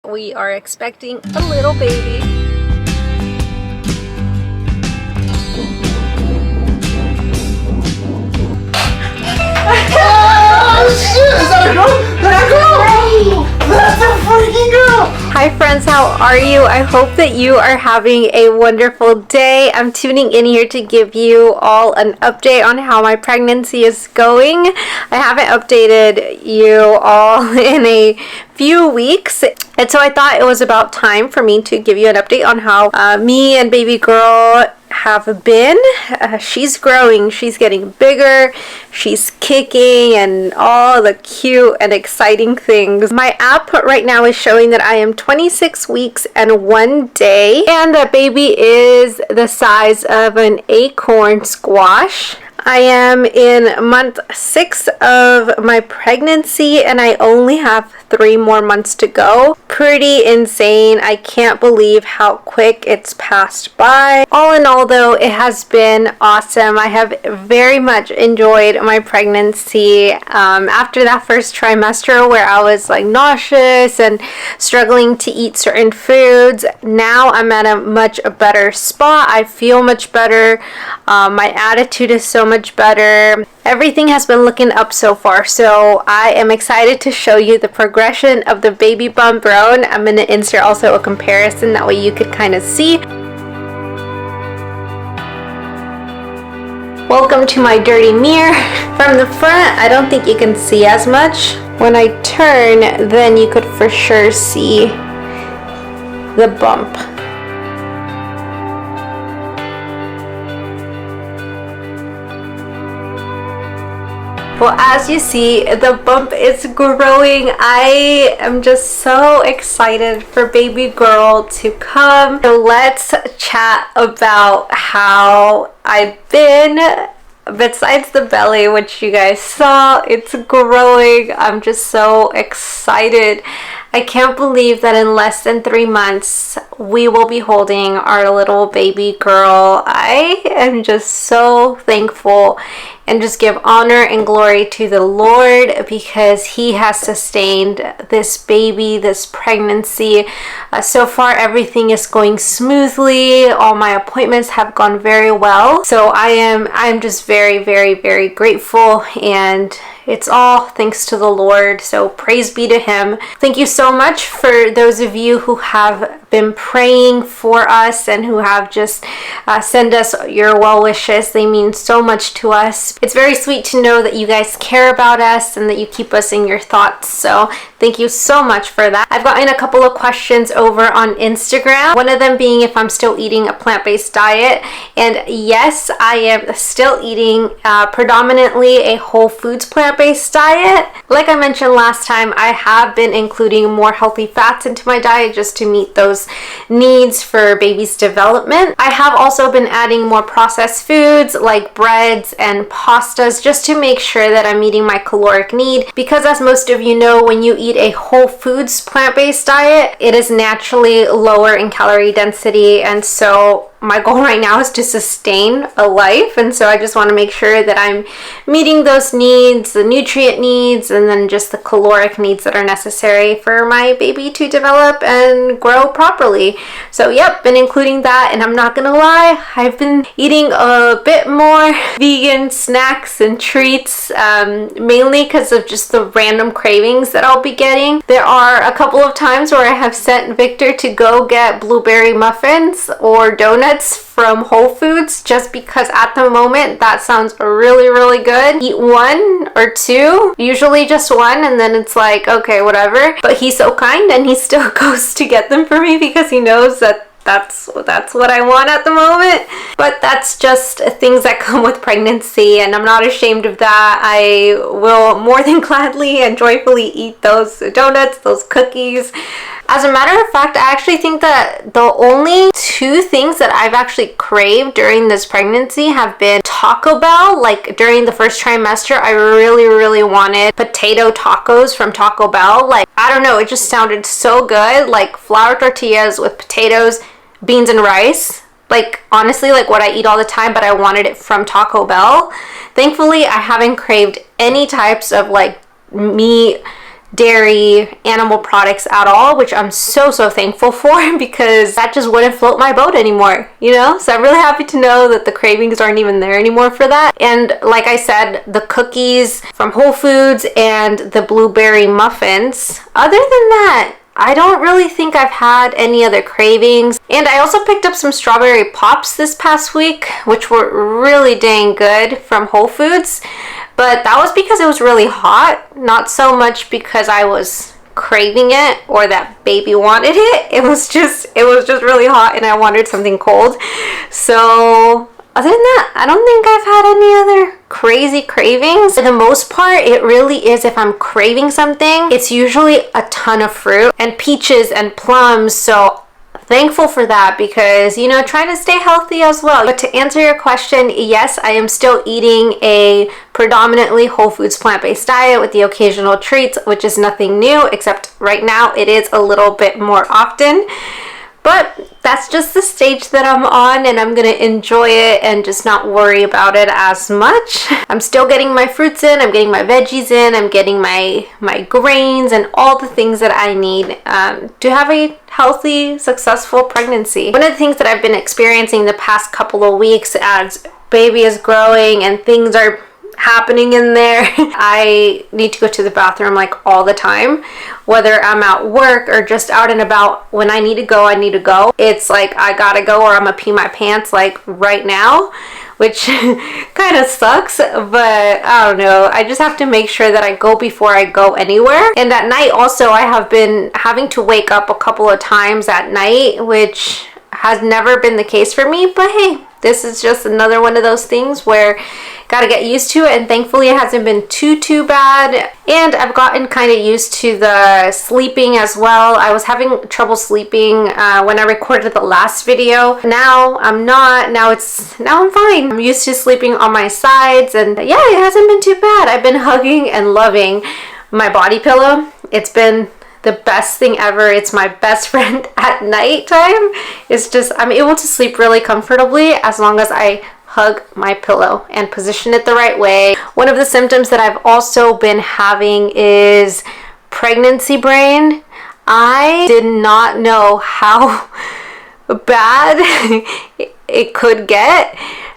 We are expecting a little baby. Oh shit! Is that a girl? That's a girl! That's a freaking girl! Hi friends, how are you? I hope that you are having a wonderful day. I'm tuning in here to give you all an update on how my pregnancy is going. I haven't updated you all in a few weeks, and so I thought it was about time for me to give you an update on how me and baby girl have been. She's growing, she's getting bigger, she's kicking, and all the cute and exciting things. My app right now is showing that I am 26 weeks and 1 day, and the baby is the size of an acorn squash. I am in month 6 of my pregnancy and I only have 3 more months to go. Pretty insane. I can't believe how quick it's passed by. All in all though, it has been awesome. I have very much enjoyed my pregnancy. After that first trimester where I was like nauseous and struggling to eat certain foods, now I'm at a much better spot. I feel much better. My attitude is so much better. Everything has been looking up so far, so I am excited to show you the progression of the baby bump grown. I'm going to insert also a comparison, that way you could kind of see. Welcome to my dirty mirror. From the front, I don't think you can see as much. When I turn, then you could for sure see the bump. Well, as you see, the bump is growing. I am just so excited for baby girl to come. So let's chat about how I've been. Besides the belly, which you guys saw, it's growing. I'm just so excited. I can't believe that in less than 3 months, we will be holding our little baby girl. I am just so thankful and just give honor and glory to the Lord because He has sustained this baby, this pregnancy. So far, everything is going smoothly. All my appointments have gone very well. So I'm just very, very, very grateful, and it's all thanks to the Lord. So praise be to Him. Thank you so much for those of you who have been praying for us and who have just sent us your well wishes. They mean so much to us. It's very sweet to know that you guys care about us and that you keep us in your thoughts. So thank you so much for that. I've gotten a couple of questions over on Instagram. One of them being if I'm still eating a plant-based diet. And yes, I am still eating predominantly a whole foods plant-based diet. Like I mentioned last time, I have been including more healthy fats into my diet just to meet those needs for baby's development. I have also been adding more processed foods like breads and pastas just to make sure that I'm meeting my caloric need, because as most of you know, when you eat a whole foods plant-based diet, it is naturally lower in calorie density, and so my goal right now is to sustain a life, and so I just want to make sure that I'm meeting those needs, the nutrient needs, and then just the caloric needs that are necessary for my baby to develop and grow properly. So yep, been including that, and I'm not gonna lie, I've been eating a bit more vegan snacks and treats, mainly because of just the random cravings that I'll be getting. There are a couple of times where I have sent Victor to go get blueberry muffins or donuts from Whole Foods just because at the moment that sounds really, really good. Eat 1 or 2, usually just 1, and then it's like, okay, whatever. But he's so kind and he still goes to get them for me because he knows that that's what I want at the moment. But that's just things that come with pregnancy, and I'm not ashamed of that. I will more than gladly and joyfully eat those donuts, those cookies. As a matter of fact, I actually think that the only 2 things that I've actually craved during this pregnancy have been Taco Bell. Like during the first trimester, I really, really wanted potato tacos from Taco Bell. Like, I don't know, it just sounded so good. Like flour tortillas with potatoes, beans and rice. Like honestly, like what I eat all the time, but I wanted it from Taco Bell. Thankfully, I haven't craved any types of like meat, dairy, animal products at all, which I'm so thankful for, because that just wouldn't float my boat anymore, you know? So I'm really happy to know that the cravings aren't even there anymore for that. And like I said, the cookies from Whole Foods and the blueberry muffins, other than that, I don't really think I've had any other cravings. And I also picked up some strawberry pops this past week, which were really dang good from Whole Foods. But that was because it was really hot, not so much because I was craving it or that baby wanted it. It was just really hot and I wanted something cold. So other than that, I don't think I've had any other crazy cravings. For the most part, it really is, if I'm craving something, it's usually a ton of fruit and peaches and plums. So thankful for that, because, you know, trying to stay healthy as well. But to answer your question, yes, I am still eating a predominantly whole foods plant-based diet with the occasional treats, which is nothing new, except right now it is a little bit more often. But that's just the stage that I'm on, and I'm gonna enjoy it and just not worry about it as much. I'm still getting my fruits in, I'm getting my veggies in, I'm getting my grains and all the things that I need to have a healthy, successful pregnancy. One of the things that I've been experiencing the past couple of weeks as baby is growing and things are happening in there, I need to go to the bathroom like all the time, whether I'm at work or just out and about. When I need to go, I need to go. It's like I gotta go or I'm gonna pee my pants like right now, which kind of sucks, but I don't know. I just have to make sure that I go before I go anywhere. And at night also, I have been having to wake up a couple of times at night, which has never been the case for me, but hey, this is just another one of those things where gotta get used to it, and thankfully it hasn't been too bad. And I've gotten kind of used to the sleeping as well. I was having trouble sleeping when I recorded the last video. Now I'm not. Now I'm fine. I'm used to sleeping on my sides, and yeah, it hasn't been too bad. I've been hugging and loving my body pillow. It's been the best thing ever. It's my best friend at nighttime. It's just, I'm able to sleep really comfortably as long as I hug my pillow and position it the right way. One of the symptoms that I've also been having is pregnancy brain. I did not know how bad it could get.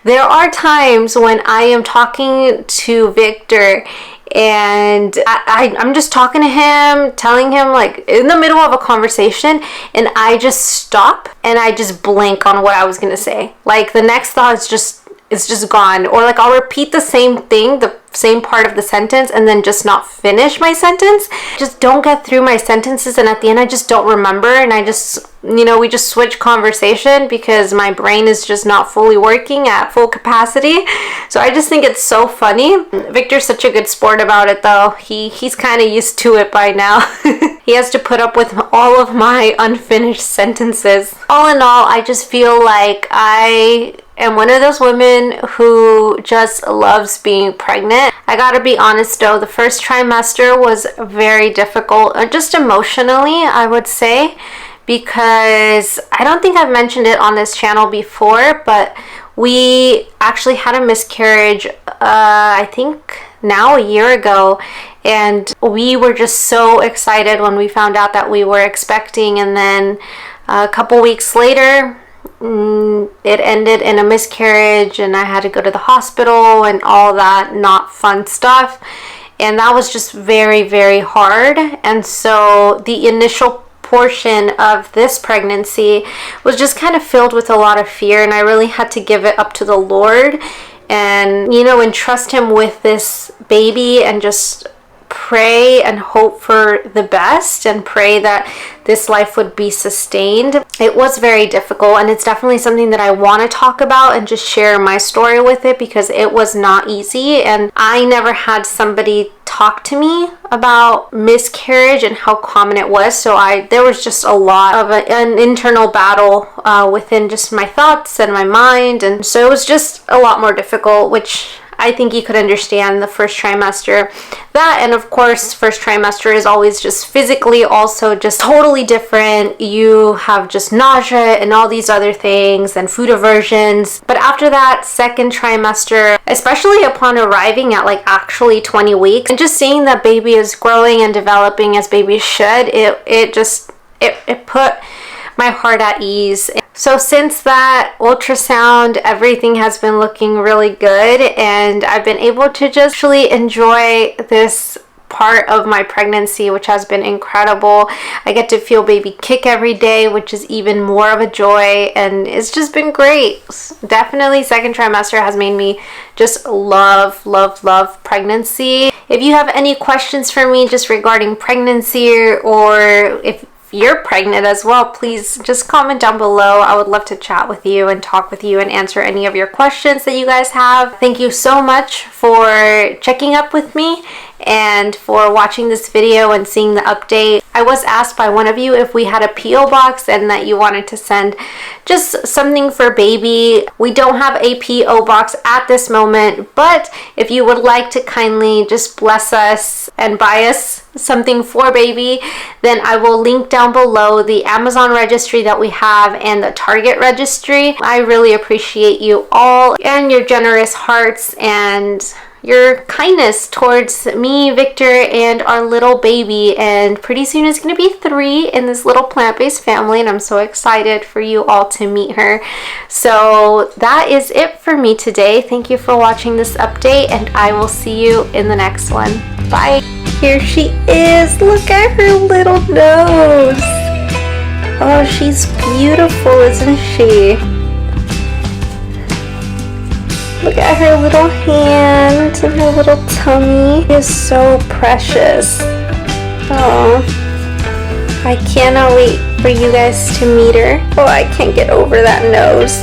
There are times when I am talking to Victor and I'm just talking to him, telling him, like, in the middle of a conversation, and I just stop and I just blank on what I was gonna say. Like, the next thought is just gone, or like I'll repeat the same thing, the same part of the sentence, and then just not finish my sentence. Just don't get through my sentences, and at the end I just don't remember, and I just, you know, we just switch conversation because my brain is just not fully working at full capacity. So I just think it's so funny. Victor's such a good sport about it though. He's kind of used to it by now. He has to put up with all of my unfinished sentences. All in all, I just feel like I am one of those women who just loves being pregnant. I gotta be honest though, the first trimester was very difficult, just emotionally, I would say, because I don't think I've mentioned it on this channel before, but we actually had a miscarriage, I think now a year ago, and we were just so excited when we found out that we were expecting, and then a couple weeks later, it ended in a miscarriage, and I had to go to the hospital and all that not fun stuff, and that was just very hard. And so the initial portion of this pregnancy was just kind of filled with a lot of fear, and I really had to give it up to the Lord and, you know, entrust him with this baby and just pray and hope for the best and pray that this life would be sustained. It was very difficult, and it's definitely something that I want to talk about and just share my story with it, because it was not easy, and I never had somebody talk to me about miscarriage and how common it was. So there was just a lot of an internal battle within just my thoughts and my mind, and so it was just a lot more difficult, which I think you could understand the first trimester. That, and of course, first trimester is always just physically also just totally different. You have just nausea and all these other things and food aversions. But after that second trimester, especially upon arriving at like actually 20 weeks and just seeing that baby is growing and developing as babies should, it put my heart at ease. So since that ultrasound, everything has been looking really good, and I've been able to just really enjoy this part of my pregnancy, which has been incredible. I get to feel baby kick every day, which is even more of a joy, and it's just been great. Definitely second trimester has made me just love pregnancy. If you have any questions for me just regarding pregnancy, or if you're pregnant as well, please just comment down below. I would love to chat with you and talk with you and answer any of your questions that you guys have. Thank you so much for checking up with me and for watching this video and seeing the update. I was asked by one of you if we had a PO box and that you wanted to send just something for baby. We don't have a PO box at this moment, but if you would like to kindly just bless us and buy us something for baby, then I will link down below the Amazon registry that we have and the Target registry. I really appreciate you all and your generous hearts and your kindness towards me, Victor, and our little baby. And pretty soon it's going to be 3 in this little plant-based family, and I'm so excited for you all to meet her. So that is it for me today. Thank you for watching this update, and I will see you in the next one. Bye. Here she is. Look at her little nose. Oh, she's beautiful, isn't she? Look at her little hand and her little tummy. She is so precious. Oh, I cannot wait for you guys to meet her. Oh, I can't get over that nose.